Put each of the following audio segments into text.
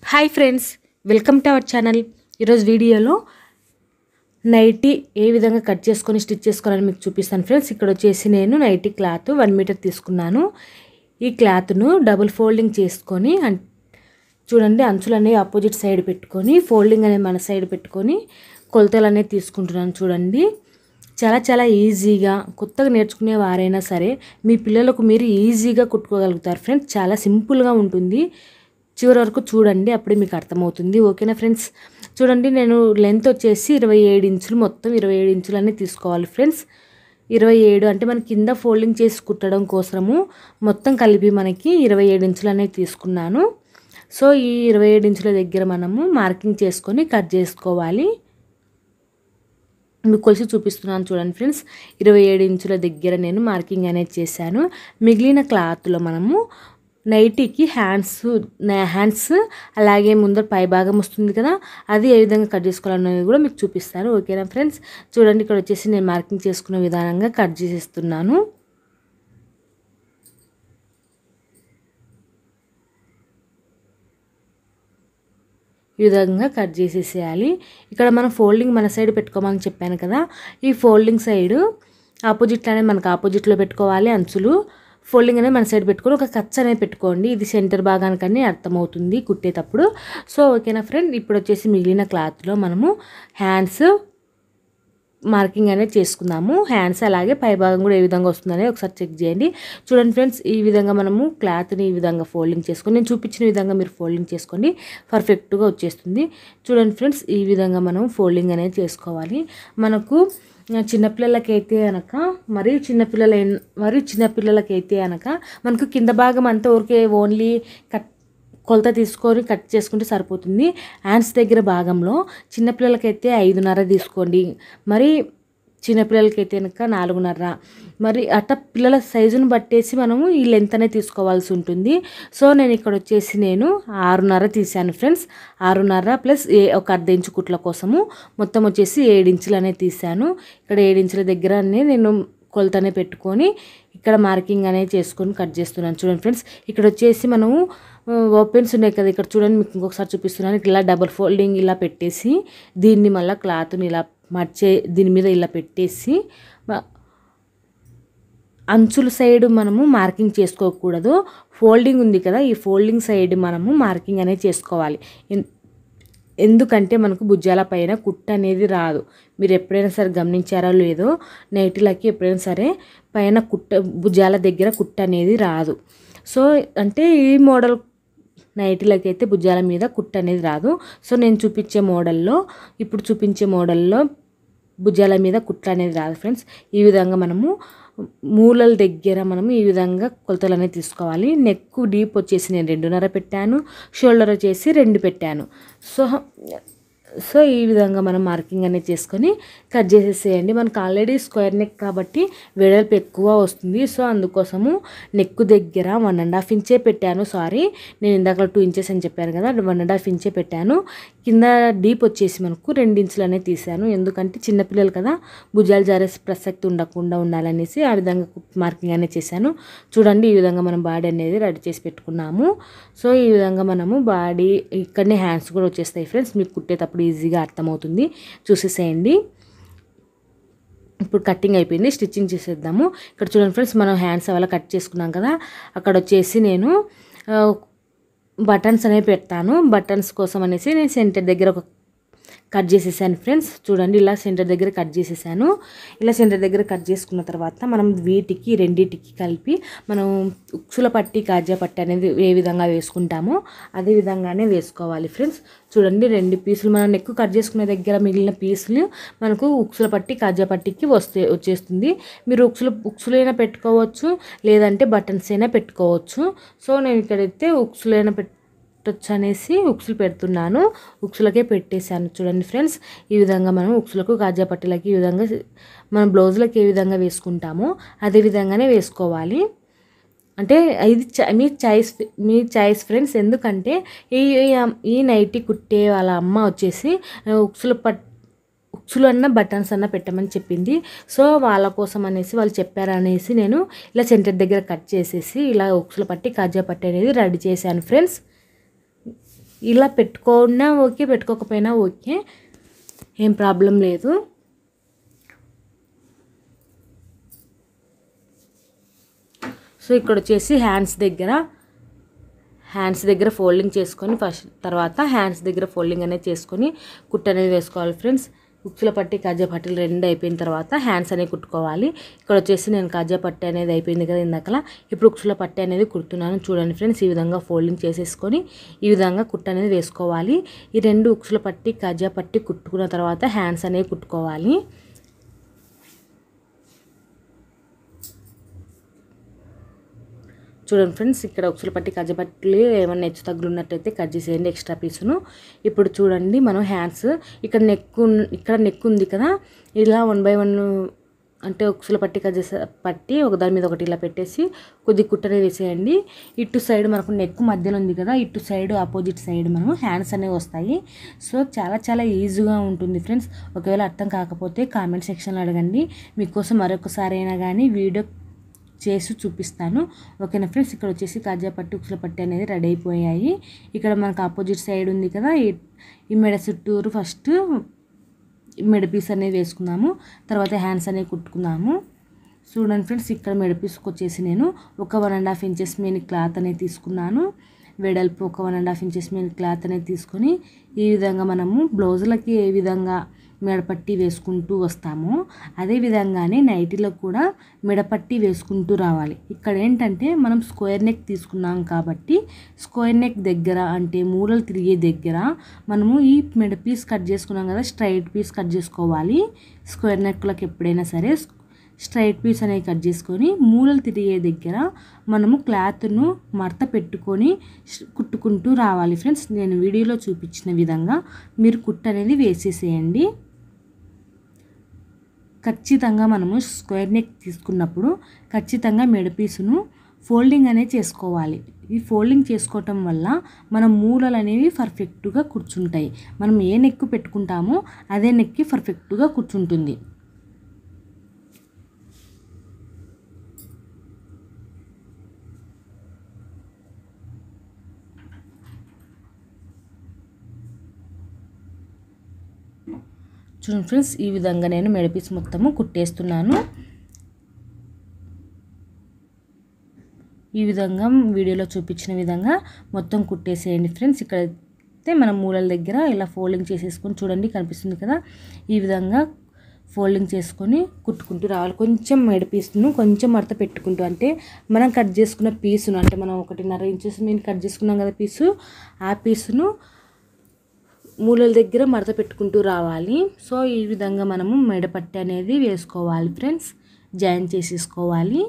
Hi friends, welcome to our channel. ఈరోజు వీడియోలో nightie ఏ విధంగా కట్ చేసుకొని స్టిచ్ చేసుకోవాలని మీకు చూపిస్తాను ఫ్రెండ్స్. ఇక్కడ వచ్చేసి నేను నైటీ క్లాత్ 1 మీటర్ తీసుకున్నాను. ఈ క్లాత్ను డబుల్ ఫోల్డింగ్ చేసుకొని చూడండి, అంచులు అనేవి ఆపోజిట్ సైడ్ పెట్టుకొని ఫోల్డింగ్ అనేది మన సైడ్ పెట్టుకొని కొలతలు అనేది తీసుకుంటున్నాను. చూడండి, చాలా ఈజీగా కొత్తగా నేర్చుకునే వారైనా సరే మీ పిల్లలకు మీరు ఈజీగా కుట్టుకోగలుగుతారు ఫ్రెండ్స్. చాలా సింపుల్గా ఉంటుంది. చివరి వరకు చూడండి, అప్పుడే మీకు అర్థమవుతుంది. ఓకేనా ఫ్రెండ్స్? చూడండి, నేను లెంత్ వచ్చేసి 27 ఇంచులు, మొత్తం 27 ఇంచులు అనేది తీసుకోవాలి ఫ్రెండ్స్. 27 అంటే మన కింద ఫోల్డింగ్ చేసి కుట్టడం కోసము మొత్తం కలిపి మనకి 27 ఇంచులు అనేది తీసుకున్నాను. సో ఈ 27 ఇంచుల దగ్గర మనము మార్కింగ్ చేసుకొని కట్ చేసుకోవాలి. మీకు కొలిసి చూపిస్తున్నాను చూడండి ఫ్రెండ్స్. 27 ఇంచుల దగ్గర నేను మార్కింగ్ అనేది చేశాను. మిగిలిన క్లాత్లో మనము నైటీకి హ్యాండ్స్ అలాగే ముందర పై భాగం వస్తుంది కదా, అది ఏ విధంగా కట్ చేసుకోవాలనేది కూడా మీకు చూపిస్తాను. ఓకేనా ఫ్రెండ్స్? చూడండి, ఇక్కడ వచ్చేసి నేను మార్కింగ్ చేసుకునే విధానంగా కట్ చేసేస్తున్నాను. ఈ విధంగా కట్ చేసేసేయాలి. ఇక్కడ మనం ఫోల్డింగ్ మన సైడ్ పెట్టుకోమని చెప్పాను కదా, ఈ ఫోల్డింగ్ సైడ్ ఆపోజిట్ అనేది మనకు ఆపోజిట్లో పెట్టుకోవాలి. అంచులు ఫోల్డింగ్ అనేది మన సైడ్ పెట్టుకొని ఒక ఖర్చు అనేది పెట్టుకోండి. ఇది సెంటర్ భాగానికన్నీ అర్థమవుతుంది కుట్టేటప్పుడు. సో ఓకేనా ఫ్రెండ్? ఇప్పుడు వచ్చేసి మిగిలిన క్లాత్లో మనము హ్యాండ్స్ మార్కింగ్ అనేది చేసుకుందాము. హ్యాండ్స్ అలాగే పై భాగం కూడా ఏ విధంగా వస్తుందనే ఒకసారి చెక్ చేయండి. చూడండి ఫ్రెండ్స్, ఈ విధంగా మనము క్లాత్ని ఈ విధంగా ఫోల్డింగ్ చేసుకొని నేను చూపించిన విధంగా మీరు ఫోల్డింగ్ చేసుకోండి, పర్ఫెక్ట్గా వచ్చేస్తుంది. చూడండి ఫ్రెండ్స్, ఈ విధంగా మనం ఫోల్డింగ్ అనేది చేసుకోవాలి. మనకు చిన్నపిల్లలకైతే అనక మరీ చిన్నపిల్లలకైతే అనక మనకు కింద భాగం అంతా ఊరికే ఓన్లీ కొలత తీసుకొని కట్ చేసుకుంటే సరిపోతుంది. హ్యాండ్స్ దగ్గర భాగంలో చిన్నపిల్లలకైతే 5.5 తీసుకోండి, మరి చిన్నపిల్లలకైతే కనుక 4.5, మరి అట్ట పిల్లల సైజును బట్టేసి మనము ఈ లెంత్ అనేది తీసుకోవాల్సి ఉంటుంది. సో నేను ఇక్కడ వచ్చేసి నేను 6.5 తీసాను ఫ్రెండ్స్. 6.5 ప్లస్ ఒక అర్ధ ఇంచు కుట్ల కోసము మొత్తం వచ్చేసి 7 ఇంచులు అనేది తీసాను. ఇక్కడ 7 ఇంచుల దగ్గరనే నేను కొలతనే పెట్టుకొని ఇక్కడ మార్కింగ్ అనేది చేసుకొని కట్ చేస్తున్నాను. చూడండి ఫ్రెండ్స్, ఇక్కడ వచ్చేసి మనము ఓపెన్స్ ఉన్నాయి కదా, ఇక్కడ చూడండి మీకు ఇంకొకసారి చూపిస్తున్నాను. ఇలా డబుల్ ఫోల్డింగ్ ఇలా పెట్టేసి దీన్ని మళ్ళీ క్లాత్ని ఇలా దీని మీద ఇలా పెట్టేసి అంచుల సైడ్ మనము మార్కింగ్ చేసుకోకూడదు. ఫోల్డింగ్ ఉంది కదా, ఈ ఫోల్డింగ్ సైడ్ మనము మార్కింగ్ అనేది చేసుకోవాలి. ఎందుకంటే మనకు భుజాల పైన కుట్ట అనేది రాదు. మీరు ఎప్పుడైనా సరే గమనించారో లేదో, నైటీలకి ఎప్పుడైనా సరే పైన భుజాల దగ్గర కుట్ట అనేది రాదు. సో అంటే ఈ మోడల్ నైటీలకి అయితే భుజాల మీద కుట్ట అనేది రాదు. సో నేను ఇప్పుడు చూపించే మోడల్లో భుజాల మీద కుట్ట అనేది రాదు ఫ్రెండ్స్. ఈ విధంగా మనము మూలల దగ్గర మనము ఈ విధంగా కొలతలు అనేది తీసుకోవాలి. నెక్ డీప్ వచ్చేసి నేను 2.5 పెట్టాను, షోల్డర్ వచ్చేసి 2 పెట్టాను. సో ఈ విధంగా మనం మార్కింగ్ అనేది చేసుకొని కట్ చేసేసేయండి. మనకు ఆల్రెడీ స్క్వేర్ నెక్ కాబట్టి వెడల్పు ఎక్కువ వస్తుంది. సో అందుకోసము నెక్ దగ్గర 1.5 ఇంచే పెట్టాను. సారీ, నేను ఇందాక 2 ఇంచెస్ అని చెప్పాను కదా, 1.5 ఇంచే పెట్టాను. కింద డీప్ వచ్చేసి మనకు 2 ఇంచులు అనేది తీసాను. ఎందుకంటే చిన్నపిల్లలు కదా, భుజాలు జారే ప్రసక్తి ఉండకుండా ఉండాలనేసి ఆ విధంగా మార్కింగ్ అనేది చేశాను. చూడండి, ఈ విధంగా మనం బాడీ అనేది రెడీ చేసి పెట్టుకున్నాము. సో ఈ విధంగా మనము బాడీ ఇక్కడనే హ్యాండ్స్ కూడా వచ్చేస్తాయి ఫ్రెండ్స్. మీకు కుట్టేటప్పుడు ఈజీగా అర్థమవుతుంది, చూసేసేయండి. ఇప్పుడు కటింగ్ అయిపోయింది, స్టిచ్చింగ్ చేసేద్దాము. ఇక్కడ చూడండి ఫ్రెండ్స్, మనం హ్యాండ్స్ అలా కట్ చేసుకున్నాం కదా, అక్కడ వచ్చేసి నేను బటన్స్ అనేవి పెడతాను. బటన్స్ కోసం అనేసి నేను సెంటర్ దగ్గర ఒక కట్ చేసేసాను ఫ్రెండ్స్. చూడండి, ఇలా సెంటర్ దగ్గర కట్ చేసేసాను. ఇలా సెంటర్ దగ్గర కట్ చేసుకున్న తర్వాత మనం రెండింటికి కలిపి మనం ఉక్సుల పట్టి కాజా పట్టి అనేది ఏ విధంగా వేసుకుంటామో అదే విధంగానే వేసుకోవాలి ఫ్రెండ్స్. చూడండి, 2 పీసులు మనం నెక్ కట్ చేసుకునే దగ్గర మిగిలిన పీసులు మనకు ఉక్సుల పట్టి కాజా పట్టికి వచ్చేస్తుంది. మీరు ఉక్సులైనా పెట్టుకోవచ్చు, లేదంటే బటన్స్ అయినా పెట్టుకోవచ్చు. సో నేను ఇక్కడైతే ఉక్సులైనా అనేసి ఉక్సులు పెడుతున్నాను, ఉక్సులకే పెట్టేశాను. చూడండి ఫ్రెండ్స్, ఈ విధంగా మనం ఉక్సులకు కాజా పట్టీలకి ఈ విధంగా మన బ్లౌజులకు ఏ విధంగా వేసుకుంటామో అదే విధంగానే వేసుకోవాలి. అంటే ఇది మీ చాయిస్ ఫ్రెండ్స్. ఎందుకంటే ఈ నైటీ కుట్టే వాళ్ళ అమ్మ వచ్చేసి ఉక్సులు అన్న బటన్స్ అన్న పెట్టమని చెప్పింది. సో వాళ్ళ కోసం అనేసి వాళ్ళు చెప్పారనేసి నేను ఇలా సెంటర్ దగ్గర కట్ చేసేసి ఇలా ఉక్సుల పట్టి కాజా పట్టి అనేది రెడీ చేశాను ఫ్రెండ్స్. ఇలా పెట్టుకున్నా ఓకే, పెట్టుకోకపోయినా ఓకే, ఏం ప్రాబ్లం లేదు. సో ఇక్కడ వచ్చేసి హ్యాండ్స్ దగ్గర ఫోల్డింగ్ చేసుకొని తర్వాత హ్యాండ్స్ దగ్గర ఫోల్డింగ్ అనేది చేసుకొని కుట్టు అనేది వేసుకోవాలి ఫ్రెండ్స్. ఉక్సుల పట్టి కాజా పట్టీలు రెండు అయిపోయిన తర్వాత హ్యాండ్స్ అనేవి కుట్టుకోవాలి. ఇక్కడ వచ్చేసి నేను కాజా పట్టి అనేది అయిపోయింది కదా ఇందాకలా, ఇప్పుడు ఉక్సుల పట్టి అనేది కుడుతున్నాను. చూడండి ఫ్రెండ్స్, ఈ విధంగా ఫోల్డింగ్ చేసేసుకొని ఈ విధంగా కుట్టు అనేది వేసుకోవాలి. ఈ రెండు ఉక్సుల పట్టి కాజా పట్టి కుట్టుకున్న తర్వాత హ్యాండ్స్ అనేవి కుట్టుకోవాలి. చూడండి ఫ్రెండ్స్, ఇక్కడ ఉక్సుల పట్టి కాజా పట్టీలు ఏమైనా హెచ్చు తగ్గులు ఉన్నట్టయితే కట్ చేసేయండి ఎక్స్ట్రా పీసును. ఇప్పుడు చూడండి మనం హ్యాండ్స్ ఇక్కడ నెక్ ఉంది కదా, ఇలా 1 by 1 అంటే ఉక్సుల పట్టి కట్ చేసే పట్టి ఒకదాని మీద ఒకటి ఇలా పెట్టేసి కొద్ది కుట్టనే వేసేయండి. ఇటు సైడ్ మనకు నెక్ మధ్యలో ఉంది కదా, ఇటు సైడ్ ఆపోజిట్ సైడ్ మనం హ్యాండ్స్ అనేవి వస్తాయి. సో చాలా ఈజీగా ఉంటుంది ఫ్రెండ్స్. ఒకవేళ అర్థం కాకపోతే కామెంట్ సెక్షన్లో అడగండి, మీకోసం మరొకసారి అయినా కానీ వీడియో చేసి చూపిస్తాను. ఓకేనా ఫ్రెండ్స్, ఇక్కడ వచ్చేసి కాజా పట్టి ఉక్సుల పట్టి అనేది రెడీ అయిపోయాయి. ఇక్కడ మనకు ఆపోజిట్ సైడ్ ఉంది కదా, ఈ మెడ చుట్టూరు ఫస్ట్ మెడ పీస్ అనేది వేసుకుందాము, తర్వాత హ్యాండ్స్ అనేవి కుట్టుకుందాము. చూడండి ఫ్రెండ్స్, ఇక్కడ మెడ పీస్కి వచ్చేసి నేను ఒక 1.5 inches మీద క్లాత్ అనేది తీసుకున్నాను. వెడల్పు ఒక 1.5 inches మీద క్లాత్ అనేది తీసుకొని ఈ విధంగా మనము బ్లౌజులకి ఏ విధంగా మెడపట్టి వేసుకుంటూ వస్తామో అదే విధంగానే నైటీలో కూడా మెడపట్టి వేసుకుంటూ రావాలి. ఇక్కడ ఏంటంటే మనం స్క్వేర్ నెక్ తీసుకున్నాం కాబట్టి స్క్వేర్ నెక్ దగ్గర అంటే మూలలు తిరిగే దగ్గర మనము ఈ మెడ పీస్ కట్ చేసుకున్నాం కదా, స్ట్రైట్ పీస్ కట్ చేసుకోవాలి. స్క్వేర్ నెక్లకు ఎప్పుడైనా సరే స్ట్రైట్ పీస్ అనేది కట్ చేసుకొని మూలలు తిరిగే దగ్గర మనము క్లాత్ను మడత పెట్టుకొని కుట్టుకుంటూ రావాలి ఫ్రెండ్స్. నేను వీడియోలో చూపించిన విధంగా మీరు కుట్టు అనేది వేసేసేయండి. ఖచ్చితంగా మనము స్క్వేర్ నెక్ తీసుకున్నప్పుడు ఖచ్చితంగా మెడ పీసును ఫోల్డింగ్ అనేది చేసుకోవాలి. ఈ ఫోల్డింగ్ చేసుకోవటం వల్ల మన మూలలు అనేవి పర్ఫెక్ట్గా కూర్చుంటాయి. మనం ఏ నెక్ పెట్టుకుంటామో అదే నెక్కి పర్ఫెక్ట్గా కూర్చుంటుంది. చూడండి ఫ్రెండ్స్, ఈ విధంగా నేను మెడ పీస్ మొత్తము కుట్టేస్తున్నాను. ఈ విధంగా వీడియోలో చూపించిన విధంగా మొత్తం కుట్టేసేయండి ఫ్రెండ్స్. ఇక్కడైతే మనం మూలల దగ్గర ఇలా ఫోల్డింగ్ చేసేసుకొని చూడండి కనిపిస్తుంది కదా, ఈ విధంగా ఫోల్డింగ్ చేసుకొని కుట్టుకుంటూ రావాలి. కొంచెం మెడ పీస్ను కొంచెం మడత పెట్టుకుంటూ, అంటే మనం కట్ చేసుకున్న పీసును అంటే మనం 1.5 inches మీద కట్ చేసుకున్నాం కదా పీసు, ఆ పీసును మూలల దగ్గర మడత పెట్టుకుంటూ రావాలి. సో ఈ విధంగా మనము మెడపట్టి అనేది వేసుకోవాలి ఫ్రెండ్స్, జాయిన్ చేసేసుకోవాలి.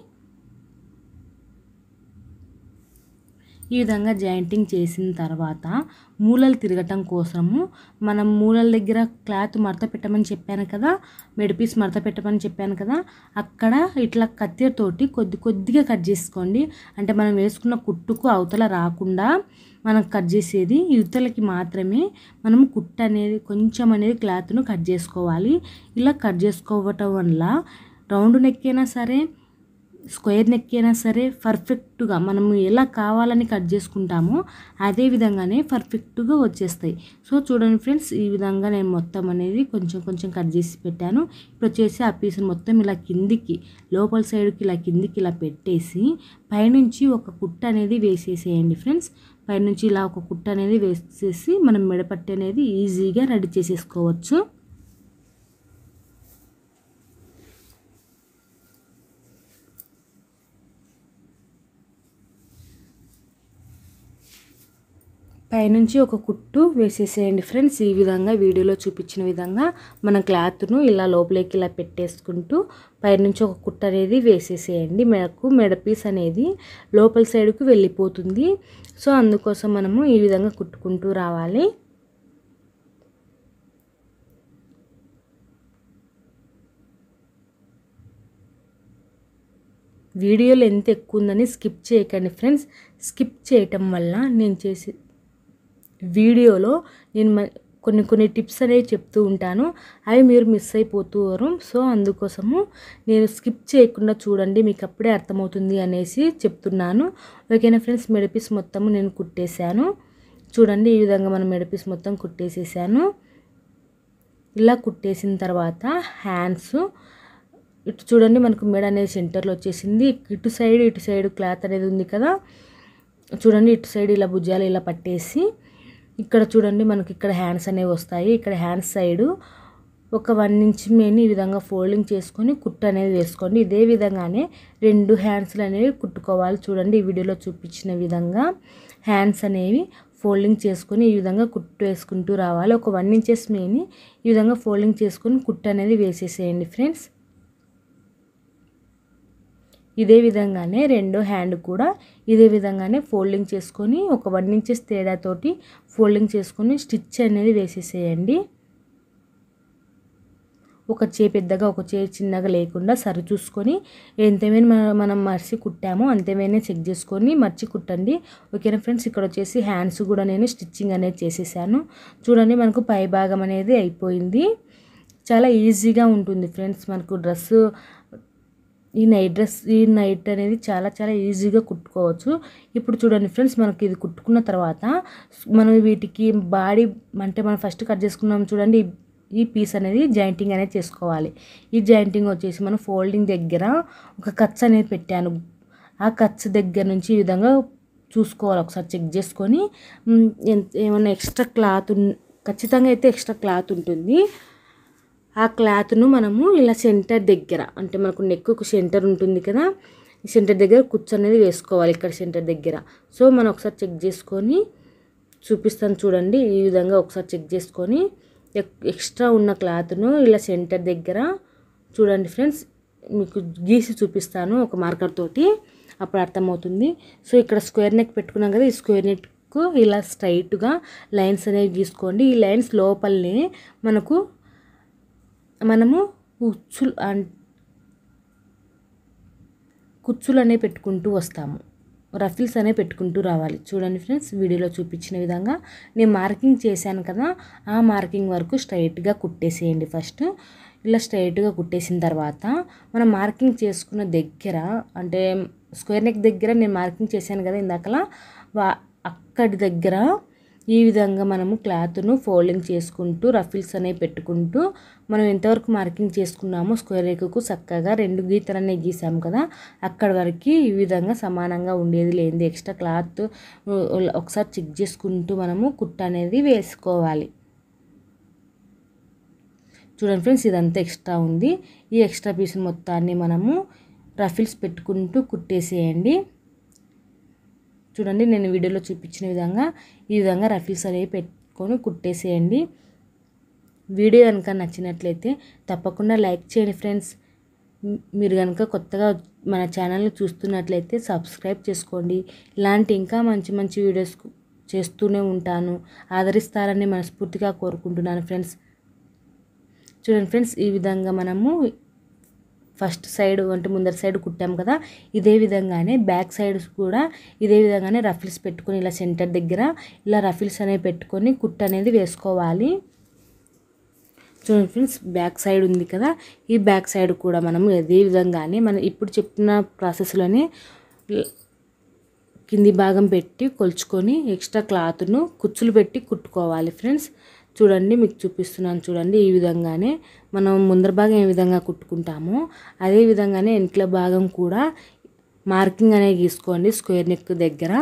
ఈ విధంగా జాయింటింగ్ చేసిన తర్వాత మూలలు తిరగటం కోసము మనం మూలల దగ్గర క్లాత్ మడత పెట్టమని చెప్పాను కదా, మెడపీస్ మడత పెట్టమని చెప్పాను కదా, అక్కడ ఇట్లా కత్తెరతోటి కొద్దిగా కట్ చేసుకోండి. అంటే మనం వేసుకున్న కుట్టుకు అవతల రాకుండా మనం కట్ చేసేది యువతలకి మాత్రమే మనం కుట్టు అనేది కొంచెం అనేది క్లాత్ను కట్ చేసుకోవాలి. ఇలా కట్ చేసుకోవటం వల్ల రౌండ్ నెక్ అయినా సరే స్క్వేర్ నెక్ అయినా సరే పర్ఫెక్ట్గా మనము ఎలా కావాలని కట్ చేసుకుంటామో అదే విధంగానే పర్ఫెక్ట్గా వచ్చేస్తాయి. సో చూడండి ఫ్రెండ్స్, ఈ విధంగా నేను మొత్తం అనేది కొంచెం కట్ చేసి పెట్టాను. ఇప్పుడు వచ్చేసి ఆ పీస్ని మొత్తం ఇలా కిందికి లోపల సైడ్కి ఇలా కిందికి ఇలా పెట్టేసి పైనుంచి ఒక కుట్టు అనేది వేసేసేయండి ఫ్రెండ్స్. పైనుంచి ఇలా ఒక కుట్టు అనేది వేసేసి మనం మెడపట్టి అనేది ఈజీగా రెడీ చేసేసుకోవచ్చు. పైనుంచి ఒక కుట్టు వేసేసేయండి ఫ్రెండ్స్. ఈ విధంగా వీడియోలో చూపించిన విధంగా మన క్లాత్ను ఇలా లోపలికి ఇలా పెట్టేసుకుంటూ పైనుంచి ఒక కుట్టు అనేది వేసేసేయండి. మెడ పీస్ అనేది లోపల సైడ్కు వెళ్ళిపోతుంది. సో అందుకోసం మనము ఈ విధంగా కుట్టుకుంటూ రావాలి. వీడియో లెంత్ ఎక్కువ ఉందని స్కిప్ చేయకండి ఫ్రెండ్స్. స్కిప్ చేయటం వల్ల నేను చేసే వీడియోలో నేను కొన్ని టిప్స్ అనేవి చెప్తూ ఉంటాను, అవి మీరు మిస్ అయిపోతారు. సో అందుకోసము నేను స్కిప్ చేయకుండా చూడండి, మీకు అప్పుడే అర్థమవుతుంది అనేసి చెప్తున్నాను. ఓకేనా ఫ్రెండ్స్, మెడ పీస్ మొత్తము నేను కుట్టేశాను. చూడండి ఈ విధంగా మనం మెడ పీస్ మొత్తం కుట్టేసేసాను. ఇలా కుట్టేసిన తర్వాత హ్యాండ్స్ ఇటు చూడండి మనకు మెడ అనేది సెంటర్లో వచ్చేసింది. ఇటు సైడ్ క్లాత్ అనేది ఉంది కదా, చూడండి ఇటు సైడ్ ఇలా భుజాలు ఇలా పట్టేసి ఇక్కడ చూడండి మనకి ఇక్కడ హ్యాండ్స్ అనేవి వస్తాయి. ఇక్కడ హ్యాండ్స్ సైడు ఒక 1 ఇంచ్ మేని ఈ విధంగా ఫోల్డింగ్ చేసుకొని కుట్టు అనేది వేసుకోండి. ఇదే విధంగానే 2 హ్యాండ్స్లు అనేవి కుట్టుకోవాలి. చూడండి ఈ వీడియోలో చూపించిన విధంగా హ్యాండ్స్ అనేవి ఫోల్డింగ్ చేసుకొని ఈ విధంగా కుట్టు వేసుకుంటూ రావాలి. ఒక 1 ఇంచెస్ మేని ఈ విధంగా ఫోల్డింగ్ చేసుకొని కుట్టు అనేది వేసేసేయండి ఫ్రెండ్స్. ఇదే విధంగానే రెండో హ్యాండ్ కూడా ఇదే విధంగానే ఫోల్డింగ్ చేసుకొని ఒక 1 ఇంచెస్ తేడాతోటి ఫోల్డింగ్ చేసుకొని స్టిచ్ అనేది వేసేసేయండి. ఒక చేయి పెద్దగా ఒక చేయి చిన్నగా లేకుండా సరి చూసుకొని ఎంతమైనా మనం మర్చి కుట్టామో అంతమైనా చెక్ చేసుకొని మర్చి కుట్టండి. ఓకేనా ఫ్రెండ్స్. ఇక్కడ వచ్చేసి హ్యాండ్స్ కూడా నేను స్టిచ్చింగ్ అనేది చేసేసాను. చూడండి మనకు పై భాగం అనేది అయిపోయింది. చాలా ఈజీగా ఉంటుంది ఫ్రెండ్స్. మనకు డ్రెస్సు ఈ నైట్ అనేది చాలా ఈజీగా కుట్టుకోవచ్చు. ఇప్పుడు చూడండి ఫ్రెండ్స్, మనకి ఇది కుట్టుకున్న తర్వాత మనం వీటికి బాడీ అంటే మనం ఫస్ట్ కట్ చేసుకున్నాం చూడండి, ఈ పీస్ అనేది జాయింటింగ్ అనేది చేసుకోవాలి. ఈ జాయింటింగ్ వచ్చేసి మనం ఫోల్డింగ్ దగ్గర ఒక కట్స్ అనేది పెట్టాను. ఆ కట్స్ దగ్గర నుంచి ఈ విధంగా చూసుకోవాలి. ఒకసారి చెక్ చేసుకొని ఏమన్నా ఎక్స్ట్రా క్లాత్ ఖచ్చితంగా అయితే ఎక్స్ట్రా క్లాత్ ఉంటుంది. ఆ క్లాత్ను మనము ఇలా సెంటర్ దగ్గర అంటే మనకు నెక్కు సెంటర్ ఉంటుంది కదా, ఈ సెంటర్ దగ్గర కుచ్చు అనేది వేసుకోవాలి. ఇక్కడ సెంటర్ దగ్గర. సో మనం ఒకసారి చెక్ చేసుకొని చూపిస్తాను చూడండి. ఈ విధంగా ఒకసారి చెక్ చేసుకొని ఎక్స్ట్రా ఉన్న క్లాత్ను ఇలా సెంటర్ దగ్గర చూడండి ఫ్రెండ్స్, మీకు గీసి చూపిస్తాను ఒక మార్కర్ తోటి, అప్పుడు అర్థమవుతుంది. సో ఇక్కడ స్క్వేర్ నెక్ పెట్టుకున్నాం కదా, ఈ స్క్వేర్ నెక్కు ఇలా స్ట్రైట్గా లైన్స్ అనేవి గీసుకోండి. ఈ లైన్స్ లోపలనే మనము కుచ్చులు అనేవి పెట్టుకుంటూ వస్తాము. రఫిల్స్ అనేవి పెట్టుకుంటూ రావాలి. చూడండి ఫ్రెండ్స్, వీడియోలో చూపించిన విధంగా నేను మార్కింగ్ చేశాను కదా, ఆ మార్కింగ్ వరకు స్ట్రైట్గా కుట్టేసేయండి. ఫస్ట్ ఇలా స్ట్రైట్గా కుట్టేసిన తర్వాత మనం మార్కింగ్ చేసుకున్న దగ్గర అంటే స్క్వేర్ నెక్ దగ్గర నేను మార్కింగ్ చేశాను కదా ఇందాకలా, అక్కడి దగ్గర ఈ విధంగా మనము క్లాత్ను ఫోల్డింగ్ చేసుకుంటూ రఫిల్స్ అనేవి పెట్టుకుంటూ మనం ఎంతవరకు మార్కింగ్ చేసుకున్నామో స్క్వేర్ నెక్కు చక్కగా 2 గీతలనే గీసాము కదా, అక్కడి వరకు ఈ విధంగా సమానంగా ఉండేది లేనిది ఎక్స్ట్రా క్లాత్ ఒకసారి చెక్ చేసుకుంటూ మనము కుట్టు అనేది వేసుకోవాలి. చూడండి ఫ్రెండ్స్, ఇదంతా ఎక్స్ట్రా ఉంది. ఈ ఎక్స్ట్రా పీస్ మొత్తాన్ని మనము రఫిల్స్ పెట్టుకుంటూ కుట్టేసేయండి. చూడండి నేను వీడియోలో చూపించిన విధంగా ఈ విధంగా రఫిల్స్ అనేవి పెట్టుకొని కుట్టేసేయండి. వీడియో కనుక నచ్చినట్లయితే తప్పకుండా లైక్ చేయండి ఫ్రెండ్స్. మీరు కనుక కొత్తగా మన ఛానల్ని చూస్తున్నట్లయితే సబ్స్క్రైబ్ చేసుకోండి. ఇలాంటి ఇంకా మంచి వీడియోస్ చేస్తూనే ఉంటాను. ఆదరిస్తారని మనస్ఫూర్తిగా కోరుకుంటున్నాను ఫ్రెండ్స్. చూడండి ఫ్రెండ్స్, ఈ విధంగా మనము ఫస్ట్ సైడ్ అంటే ముందర సైడ్ కుట్టాం కదా, ఇదే విధంగానే బ్యాక్ సైడ్ కూడా ఇదే విధంగానే రఫిల్స్ పెట్టుకొని ఇలా సెంటర్ దగ్గర ఇలా రఫిల్స్ అనేవి పెట్టుకొని కుట్టు అనేది వేసుకోవాలి. చూడండి ఫ్రెండ్స్, బ్యాక్ సైడ్ ఉంది కదా, ఈ బ్యాక్ సైడ్ కూడా మనము ఇదే విధంగానే మనం ఇప్పుడు చెప్పిన ప్రాసెస్లోనే కింది భాగం పెట్టి కొలుచుకొని ఎక్స్ట్రా క్లాత్ను కుచ్చులు పెట్టి కుట్టుకోవాలి ఫ్రెండ్స్. చూడండి మీకు చూపిస్తున్నాను చూడండి. ఈ విధంగానే మనం ముందర భాగం ఏ విధంగా కుట్టుకుంటామో అదే విధంగానే వెనకల భాగం కూడా మార్కింగ్ అనేది గీసుకోండి. స్క్వేర్ నెక్ దగ్గర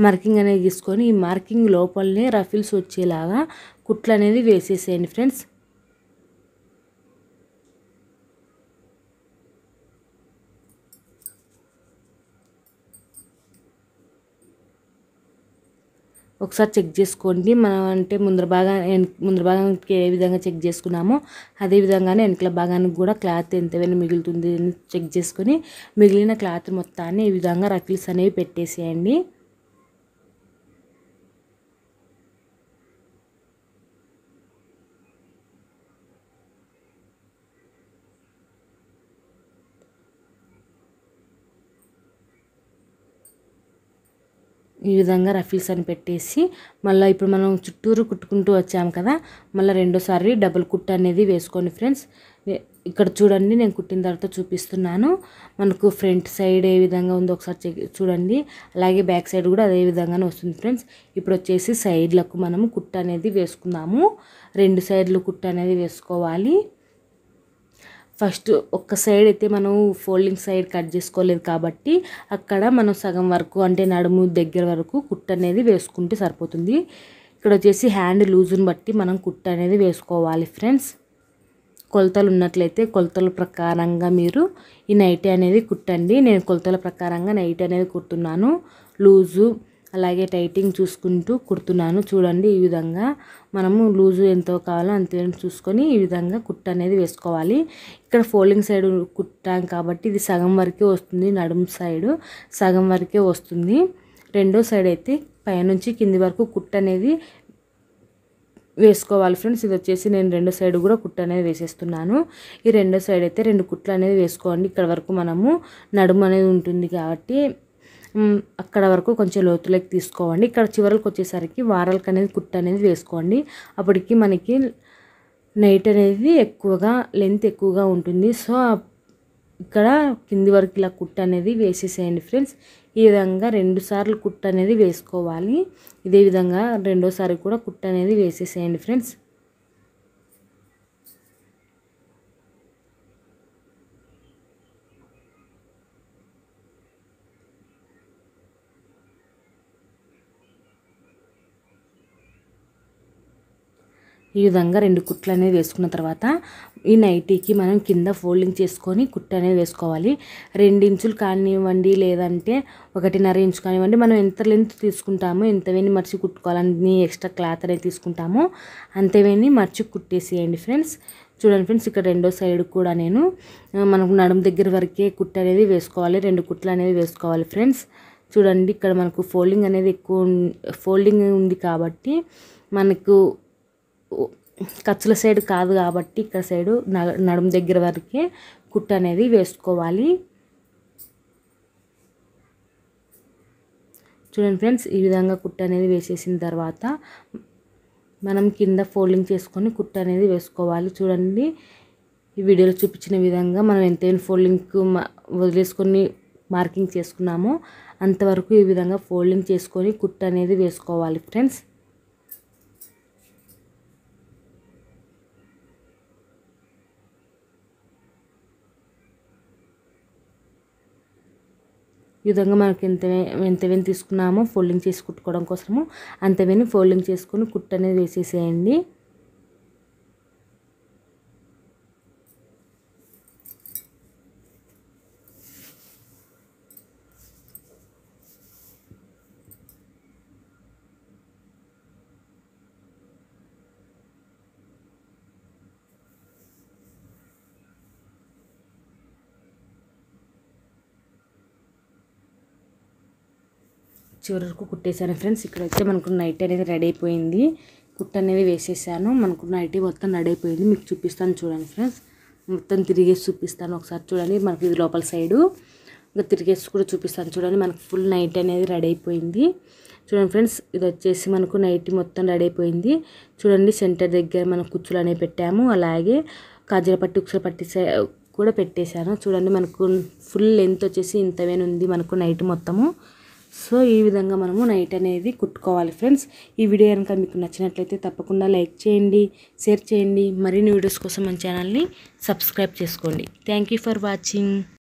మార్కింగ్ అనేది గీసుకొని ఈ మార్కింగ్ లోపలనే రఫిల్స్ వచ్చేలాగా కుట్లు అనేది వేసేసేయండి ఫ్రెండ్స్. ఒకసారి చెక్ చేసుకోండి. మనం అంటే ముందర భాగానికి ఏ విధంగా చెక్ చేసుకున్నామో అదే విధంగానే వెనకల భాగానికి కూడా క్లాత్ ఎంతైనా మిగులుతుంది అని చెక్ చేసుకొని మిగిలిన క్లాత్ మొత్తాన్ని ఈ విధంగా రఫిల్స్ అనేవి పెట్టేసేయండి. ఈ విధంగా రఫిల్స్ అని పెట్టేసి మళ్ళీ ఇప్పుడు మనం చుట్టూరు కుట్టుకుంటూ వచ్చాము కదా, మళ్ళీ రెండోసారి డబుల్ కుట్టు అనేది వేసుకోండి ఫ్రెండ్స్. ఇక్కడ చూడండి నేను కుట్టిన తర్వాత చూపిస్తున్నాను. మనకు ఫ్రంట్ సైడ్ ఏ విధంగా ఉందో ఒకసారి చూడండి. అలాగే బ్యాక్ సైడ్ కూడా అదే విధంగానే వస్తుంది ఫ్రెండ్స్. ఇప్పుడు వచ్చేసి సైడ్లకు మనము కుట్టు అనేది వేసుకుందాము. 2 సైడ్లు కుట్టు అనేది వేసుకోవాలి. ఫస్ట్ ఒక్క సైడ్ అయితే మనం ఫోల్డింగ్ సైడ్ కట్ చేసుకోలేదు కాబట్టి అక్కడ మనం సగం వరకు అంటే నడుము దగ్గర వరకు కుట్టు అనేది వేసుకుంటే సరిపోతుంది. ఇక్కడ వచ్చేసి హ్యాండ్ లూజుని బట్టి మనం కుట్టు అనేది వేసుకోవాలి ఫ్రెండ్స్. కొలతలు ఉన్నట్లయితే కొలతల ప్రకారంగా మీరు ఈ నైటీ అనేది కుట్టండి. నేను కొలతల ప్రకారంగా నైటీ అనేది కుడుతున్నాను. లూజు అలాగే టైటింగ్ చూసుకుంటూ కుడుతున్నాను. చూడండి ఈ విధంగా మనము లూజు ఎంతో కావాలో అంతే చూసుకొని ఈ విధంగా కుట్టు అనేది వేసుకోవాలి. ఇక్కడ ఫోల్డింగ్ సైడ్ కుట్టాం కాబట్టి ఇది సగం వరకే వస్తుంది. నడుము సైడు సగం వరకే వస్తుంది. రెండో సైడ్ అయితే పైనుంచి కింది వరకు కుట్టు అనేది వేసుకోవాలి ఫ్రెండ్స్. ఇది వచ్చేసి నేను రెండో సైడ్ కూడా కుట్టు అనేది వేసేస్తున్నాను. ఈ రెండో సైడ్ అయితే 2 కుట్లు అనేది వేసుకోండి. ఇక్కడ వరకు మనము నడుము అనేది ఉంటుంది కాబట్టి అక్కడ వరకు కొంచెం లోతులోకి తీసుకోండి. ఇక్కడ చివరికి వచ్చేసరికి వారాలకు అనేది కుట్టు అనేది వేసుకోండి. అప్పటికి మనకి నైట్ అనేది ఎక్కువగా లెంత్ ఎక్కువగా ఉంటుంది. సో ఇక్కడ కింది వరకు ఇలా కుట్టు అనేది వేసేసేయండి ఫ్రెండ్స్. ఈ విధంగా 2 సార్లు కుట్టు అనేది వేసుకోవాలి. ఇదే విధంగా రెండోసారి కూడా కుట్టు అనేది వేసేసేయండి ఫ్రెండ్స్. ఈ విధంగా 2 కుట్లు అనేది వేసుకున్న తర్వాత ఈ నైటీకి మనం కింద ఫోల్డింగ్ చేసుకొని కుట్టు అనేది వేసుకోవాలి. 2 ఇంచులు కానివ్వండి లేదంటే 1.5 ఇంచు కానివ్వండి, మనం ఎంత లెంత్ తీసుకుంటామో ఎంతవేని మర్చి కుట్టుకోవాలని ఎక్స్ట్రా క్లాత్ అనేది తీసుకుంటామో అంతవేని మర్చి కుట్టేసేయండి ఫ్రెండ్స్. చూడండి ఫ్రెండ్స్, ఇక్కడ రెండో సైడ్ కూడా నేను మనకు నడుము దగ్గర వరకే కుట్టు అనేది వేసుకోవాలి. 2 కుట్లు అనేది వేసుకోవాలి ఫ్రెండ్స్. చూడండి ఇక్కడ మనకు ఫోల్డింగ్ అనేది ఎక్కువ ఫోల్డింగ్ ఉంది కాబట్టి మనకు ఖర్చుల సైడ్ కాదు కాబట్టి ఇక్కడ సైడు నడుము దగ్గర వరకే కుట్టు అనేది వేసుకోవాలి. చూడండి ఫ్రెండ్స్, ఈ విధంగా కుట్టు అనేది వేసేసిన తర్వాత మనం కింద ఫోల్డింగ్ చేసుకొని కుట్టు అనేది వేసుకోవాలి. చూడండి ఈ వీడియోలో చూపించిన విధంగా మనం ఎంతైనా ఫోల్డింగ్కు వదిలేసుకొని మార్కింగ్ చేసుకున్నామో అంతవరకు ఈ విధంగా ఫోల్డింగ్ చేసుకొని కుట్టు అనేది వేసుకోవాలి ఫ్రెండ్స్. ఈ విధంగా మనకి ఎంతవేని తీసుకున్నామో ఫోల్డింగ్ చేసి కుట్టుకోవడం కోసము అంతవేని ఫోల్డింగ్ చేసుకొని కుట్టు అనేది వేసేసేయండి. చివరి వరకు కుట్టేసాను ఫ్రెండ్స్. ఇక్కడైతే మనకు నైట్ అనేది రెడీ అయిపోయింది. కుట్టు అనేది వేసేసాను. మనకు నైటీ మొత్తం రెడీ అయిపోయింది. మీకు చూపిస్తాను చూడండి ఫ్రెండ్స్. మొత్తం తిరిగేసి చూపిస్తాను ఒకసారి చూడండి. మనకి ఇది లోపల సైడు ఇంకా తిరిగేసి కూడా చూపిస్తాను చూడండి. మనకు ఫుల్ నైట్ అనేది రెడీ అయిపోయింది. చూడండి ఫ్రెండ్స్, ఇది వచ్చేసి మనకు నైటీ మొత్తం రెడీ అయిపోయింది. చూడండి సెంటర్ దగ్గర మనం కుచ్చులు అనేవి పెట్టాము. అలాగే కాజల పట్టి ఉక్సల పట్టి కూడా పెట్టేశాను. చూడండి మనకు ఫుల్ లెంత్ వచ్చేసి ఇంతవేనా ఉంది మనకు నైట్ మొత్తము. సో ఈ విధంగా మనము నైట్ అనేది కుట్టుకోవాలి ఫ్రెండ్స్. ఈ వీడియో కనుక మీకు నచ్చినట్లయితే తప్పకుండా లైక్ చేయండి, షేర్ చేయండి. మరిన్ని వీడియోస్ కోసం మన ఛానల్ని సబ్స్క్రైబ్ చేసుకోండి. Thank you for watching.